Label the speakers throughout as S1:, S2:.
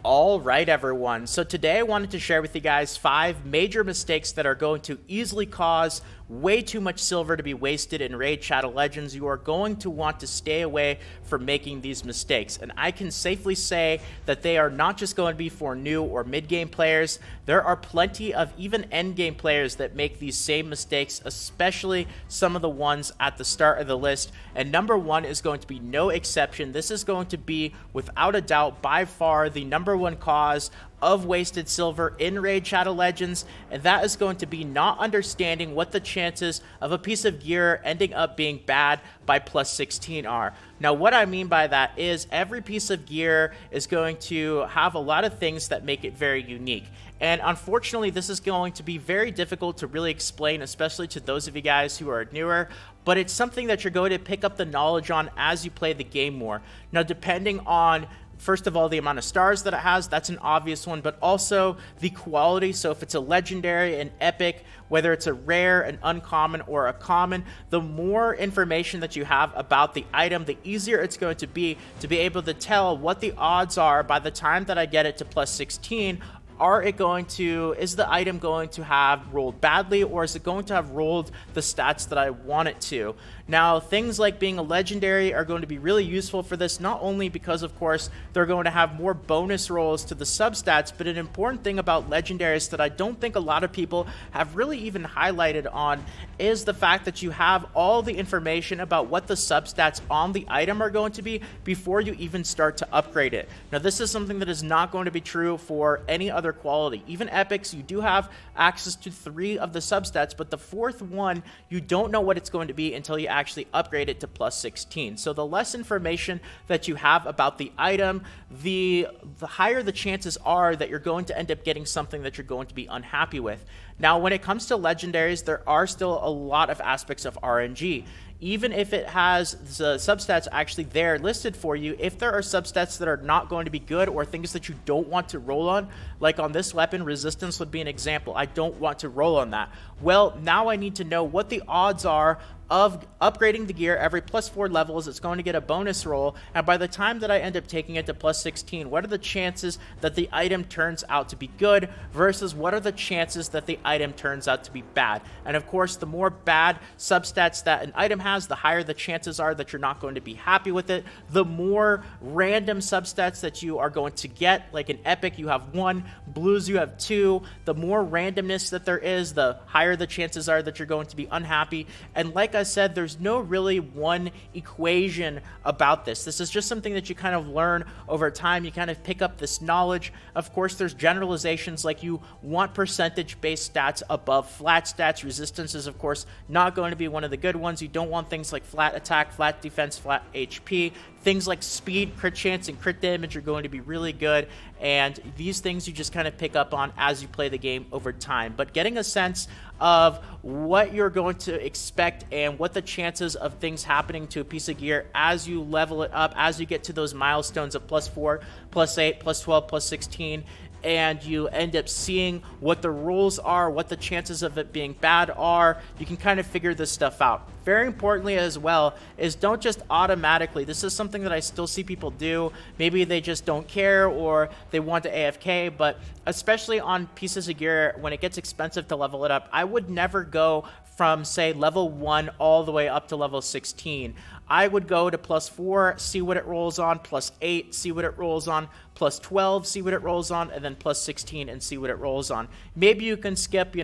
S1: All right, everyone. So today I wanted to share with you guys 5 major mistakes that are going to easily cause way too much silver to be wasted in Raid Shadow Legends. You are going to want to stay away from making these mistakes. And I can safely say that they are not just going to be for new or mid-game players. There are plenty of even end-game players that make these same mistakes, especially some of the ones at the start of the list. And number 1 is going to be no exception. This is going to be, without a doubt, by far the number 1 cause of wasted silver in Raid Shadow Legends, and that is going to be not understanding what the chances of a piece of gear ending up being bad by plus 16 are. Now, what I mean by that is every piece of gear is going to have a lot of things that make it very unique. And unfortunately, this is going to be very difficult to really explain, especially to those of you guys who are newer, but it's something that you're going to pick up the knowledge on as you play the game more. Now, depending on first of all, the amount of stars that it has, that's an obvious one, but also the quality. So if it's a legendary, an epic, whether it's a rare, an uncommon, or a common, the more information that you have about the item, the easier it's going to be able to tell what the odds are by the time that I get it to plus 16. Is the item going to have rolled badly, or is it going to have rolled the stats that I want it to? Now, things like being a legendary are going to be really useful for this, not only because, of course, they're going to have more bonus rolls to the substats, but an important thing about legendaries that I don't think a lot of people have really even highlighted on is the fact that you have all the information about what the substats on the item are going to be before you even start to upgrade it. Now, this is something that is not going to be true for any other quality. Even epics, you do have access to 3 of the substats, but the 4th one, you don't know what it's going to be until you actually upgrade it to plus 16. So the less information that you have about the item, the higher the chances are that you're going to end up getting something that you're going to be unhappy with. Now, when it comes to legendaries, there are still a lot of aspects of RNG. Even if it has the substats actually there listed for you, if there are substats that are not going to be good or things that you don't want to roll on, like on this weapon, resistance would be an example. I don't want to roll on that. Well, now I need to know what the odds are of upgrading the gear every plus 4 levels. It's going to get a bonus roll, and by the time that I end up taking it to plus 16, what are the chances that the item turns out to be good versus what are the chances that the item turns out to be bad? And of course, the more bad substats that an item has, the higher the chances are that you're not going to be happy with it. The more random substats that you are going to get, like an epic, you have 1, blues, you have 2. The more randomness that there is, the higher the chances are that you're going to be unhappy. And like I said, there's no really one equation about this. This is just something that you kind of learn over time. You kind of pick up this knowledge. Of course, there's generalizations like you want percentage-based stats above flat stats. Resistance is, of course, not going to be one of the good ones. You don't want things like flat attack, flat defense, flat HP. Things like speed, crit chance, and crit damage are going to be really good, and these things you just kind of pick up on as you play the game over time. But getting a sense of what you're going to expect and what the chances of things happening to a piece of gear as you level it up, as you get to those milestones of plus 4, plus 8, plus 12, plus 16, and you end up seeing what the rules are, what the chances of it being bad are, you can kind of figure this stuff out. Very importantly as well is don't just automatically, this is something that I still see people do, maybe they just don't care or they want to AFK, but especially on pieces of gear, when it gets expensive to level it up, I would never go from, say, level 1 all the way up to level 16. I would go to plus 4, see what it rolls on, plus 8, see what it rolls on, plus 12, see what it rolls on, and then plus 16 and see what it rolls on. Maybe you can skip,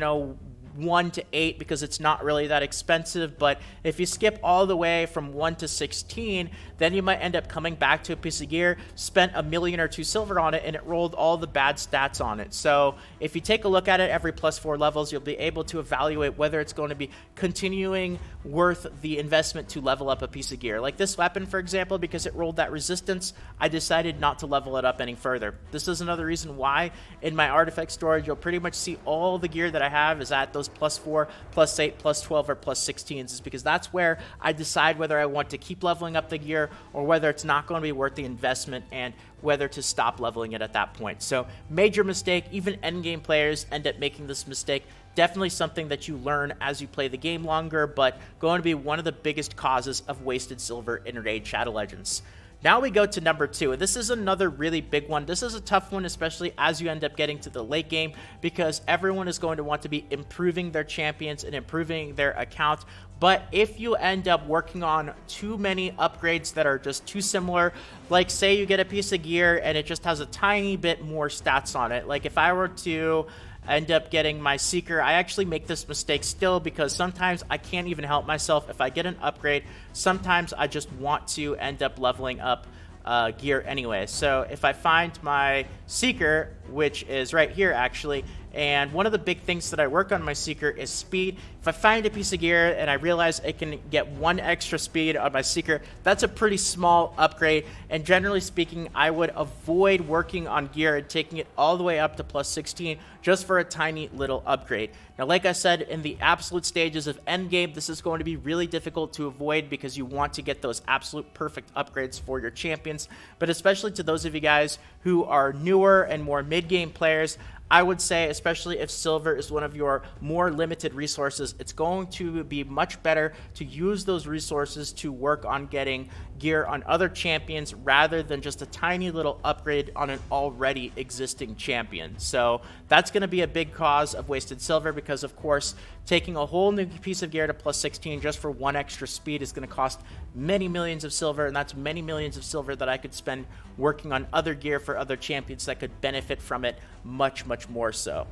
S1: 1 to 8 because it's not really that expensive, but if you skip all the way from 1 to 16, then you might end up coming back to a piece of gear, spent $1 million or 2 silver on it, and it rolled all the bad stats on it. So if you take a look at it every plus 4 levels, you'll be able to evaluate whether it's going to be continuing worth the investment to level up a piece of gear. Like this weapon, for example, because it rolled that resistance, I decided not to level it up any further. This is another reason why in my artifact storage, you'll pretty much see all the gear that I have is at those plus 4, plus 8, plus 12, or plus 16s, is because that's where I decide whether I want to keep leveling up the gear or whether it's not going to be worth the investment and whether to stop leveling it at that point. So major mistake, even endgame players end up making this mistake. Definitely something that you learn as you play the game longer, but going to be one of the biggest causes of wasted silver in Raid Shadow Legends. Now we go to number 2, and this is another really big one. This is a tough one, especially as you end up getting to the late game, because everyone is going to want to be improving their champions and improving their account. But if you end up working on too many upgrades that are just too similar, like say you get a piece of gear and it just has a tiny bit more stats on it. Like if I were to end up getting my Seeker, I actually make this mistake still, because sometimes I can't even help myself. If I get an upgrade, sometimes I just want to end up leveling up gear anyway. So if I find my Seeker, which is right here actually, and one of the big things that I work on my Seeker is speed. If I find a piece of gear and I realize I can get 1 extra speed on my Seeker, that's a pretty small upgrade. And generally speaking, I would avoid working on gear and taking it all the way up to plus 16 just for a tiny little upgrade. Now, like I said, in the absolute stages of endgame, this is going to be really difficult to avoid because you want to get those absolute perfect upgrades for your champions. But especially to those of you guys who are newer and more mid-game players, I would say, especially if silver is one of your more limited resources, it's going to be much better to use those resources to work on getting gear on other champions rather than just a tiny little upgrade on an already existing champion. So that's going to be a big cause of wasted silver, because of course taking a whole new piece of gear to plus 16 just for 1 extra speed is going to cost many millions of silver, and that's many millions of silver that I could spend working on other gear for other champions that could benefit from it much more so.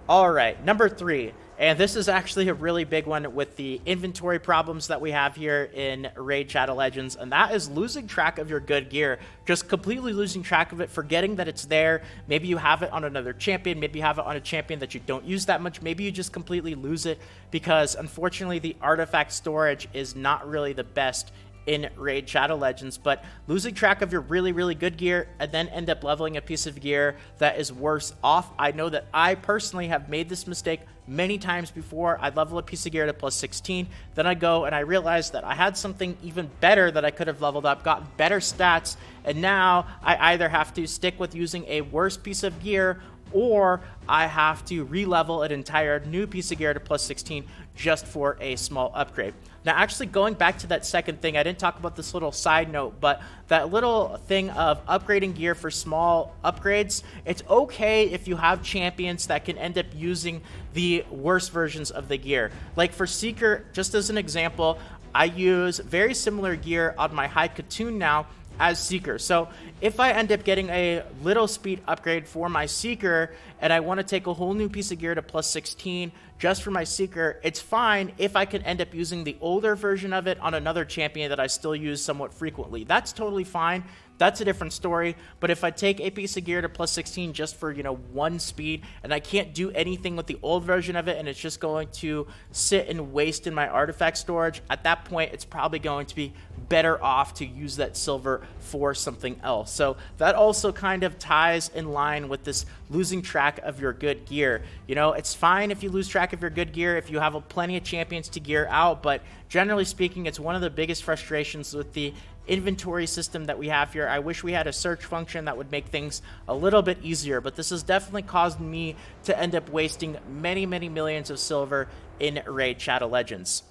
S1: All right, number 3, and this is actually a really big one with the inventory problems that we have here in Raid Shadow Legends, and that is losing track of your good gear. Just completely losing track of it, forgetting that it's there. Maybe you have it on another champion, maybe you have it on a champion that you don't use that much, maybe you just completely lose it because unfortunately the artifact storage is not really the best in Raid Shadow Legends. But losing track of your really good gear and then end up leveling a piece of gear that is worse off. I know that I personally have made this mistake many times before. I'd level a piece of gear to plus 16, then I go and I realize that I had something even better that I could have leveled up, gotten better stats, and now I either have to stick with using a worse piece of gear or I have to re-level an entire new piece of gear to plus 16 just for a small upgrade. Now, actually going back to that second thing, I didn't talk about this little side note, but that little thing of upgrading gear for small upgrades, it's okay if you have champions that can end up using the worst versions of the gear. Like for Seeker, just as an example, I use very similar gear on my High Katoon now as Seeker. So if I end up getting a little speed upgrade for my Seeker and I want to take a whole new piece of gear to plus 16 just for my Seeker, it's fine if I can end up using the older version of it on another champion that I still use somewhat frequently. That's totally fine. That's a different story. But if I take a piece of gear to plus 16 just for, 1 speed, and I can't do anything with the old version of it, and it's just going to sit and waste in my artifact storage, at that point, it's probably going to be better off to use that silver for something else. So that also kind of ties in line with this losing track of your good gear. It's fine if you lose track of your good gear, if you have plenty of champions to gear out, but generally speaking, it's one of the biggest frustrations with the inventory system that we have here. I wish we had a search function that would make things a little bit easier, but this has definitely caused me to end up wasting many millions of silver in Raid Shadow Legends.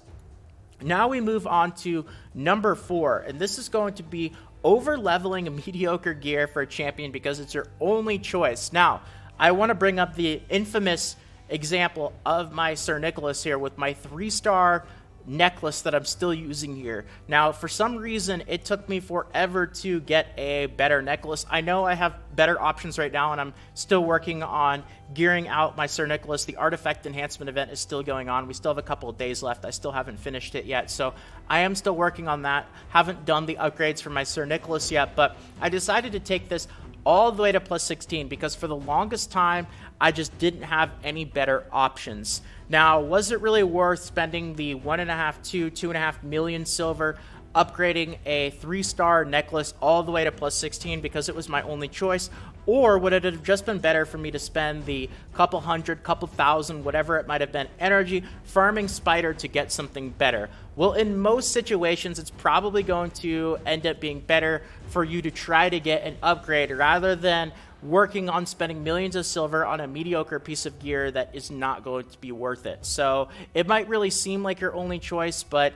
S1: Now we move on to number 4, and this is going to be over leveling a mediocre gear for a champion because it's your only choice. Now, I want to bring up the infamous example of my Sir Nicholas here with my 3-star necklace that I'm still using here. Now, for some reason, it took me forever to get a better necklace. I know I have better options right now, and I'm still working on gearing out my Sir Nicholas. The artifact enhancement event is still going on. We still have a couple of days left. I still haven't finished it yet, so I am still working on that. Haven't done the upgrades for my Sir Nicholas yet, but I decided to take this all the way to plus 16 because for the longest time, I just didn't have any better options. Now, was it really worth spending the 2.5 million silver upgrading a 3-star necklace all the way to plus 16 because it was my only choice? Or would it have just been better for me to spend the couple hundred, couple thousand, whatever it might have been, energy farming Spider to get something better? Well, in most situations, it's probably going to end up being better for you to try to get an upgrade rather than working on spending millions of silver on a mediocre piece of gear that is not going to be worth it. So it might really seem like your only choice, but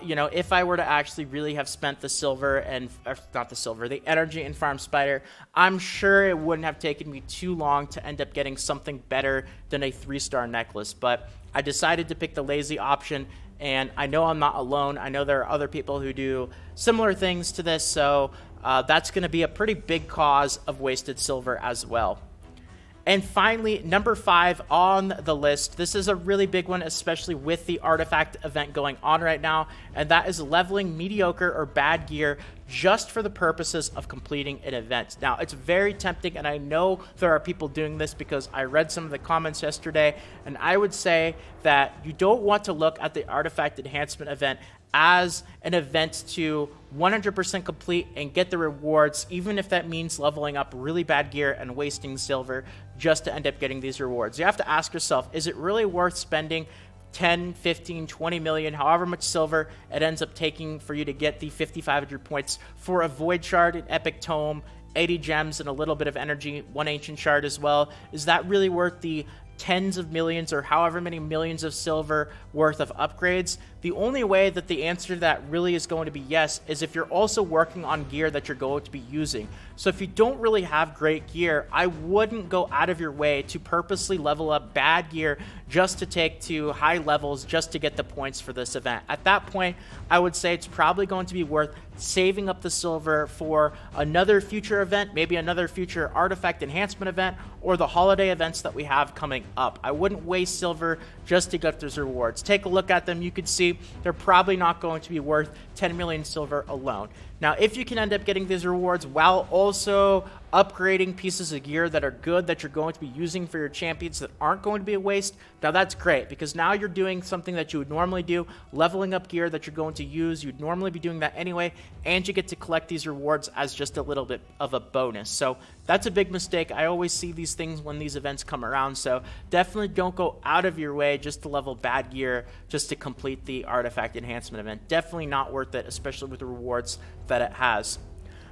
S1: you know, if I were to actually really have spent the silver and the energy in Farm Spider, I'm sure it wouldn't have taken me too long to end up getting something better than a 3-star necklace. But I decided to pick the lazy option, and I know I'm not alone. I know there are other people who do similar things to this, so that's going to be a pretty big cause of wasted silver as well. And finally, number 5 on the list. This is a really big one, especially with the artifact event going on right now, and that is leveling mediocre or bad gear just for the purposes of completing an event. Now, it's very tempting, and I know there are people doing this because I read some of the comments yesterday, and I would say that you don't want to look at the artifact enhancement event as an event to 100% complete and get the rewards, even if that means leveling up really bad gear and wasting silver just to end up getting these rewards. You have to ask yourself, is it really worth spending 10, 15, 20 million, however much silver it ends up taking for you to get the 5,500 points for a Void Shard, an Epic Tome, 80 gems, and a little bit of energy, 1 Ancient Shard as well? Is that really worth the tens of millions or however many millions of silver worth of upgrades? The only way that the answer to that really is going to be yes is if you're also working on gear that you're going to be using. So if you don't really have great gear, I wouldn't go out of your way to purposely level up bad gear just to take to high levels just to get the points for this event. At that point, I would say it's probably going to be worth saving up the silver for another future event, maybe another future artifact enhancement event, or the holiday events that we have coming up. I wouldn't waste silver just to get those rewards. Take a look at them. You could see they're probably not going to be worth 10 million silver alone. Now, if you can end up getting these rewards while also upgrading pieces of gear that are good that you're going to be using for your champions that aren't going to be a waste, now that's great, because now you're doing something that you would normally do, leveling up gear that you're going to use. You'd normally be doing that anyway, and you get to collect these rewards as just a little bit of a bonus. So that's a big mistake. I always see these things when these events come around, so definitely don't go out of your way just to level bad gear just to complete the artifact enhancement event. Definitely not worth it, especially with the rewards that it has.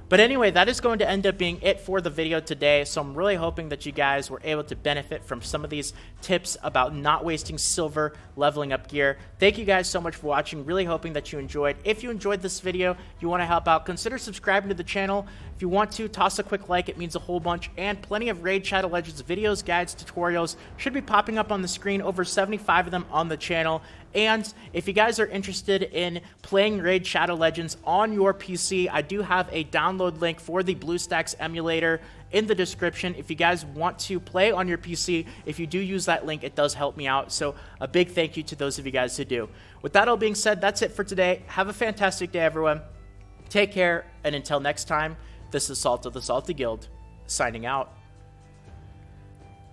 S1: But anyway, that is going to end up being it for the video today. So I'm really hoping that you guys were able to benefit from some of these tips about not wasting silver leveling up gear. Thank you guys so much for watching. Really hoping that you enjoyed. If you enjoyed this video, you want to help out, consider subscribing to the channel. If you want to, toss a quick like. It means a whole bunch. And plenty of Raid Shadow Legends videos, guides, tutorials should be popping up on the screen. Over 75 of them on the channel. And if you guys are interested in playing Raid Shadow Legends on your PC, I do have a download link for the BlueStacks emulator in the description. If you guys want to play on your PC, if you do use that link, it does help me out. So a big thank you to those of you guys who do. With that all being said, that's it for today. Have a fantastic day, everyone. Take care, and until next time, this is Salt of the Salty Guild, signing out.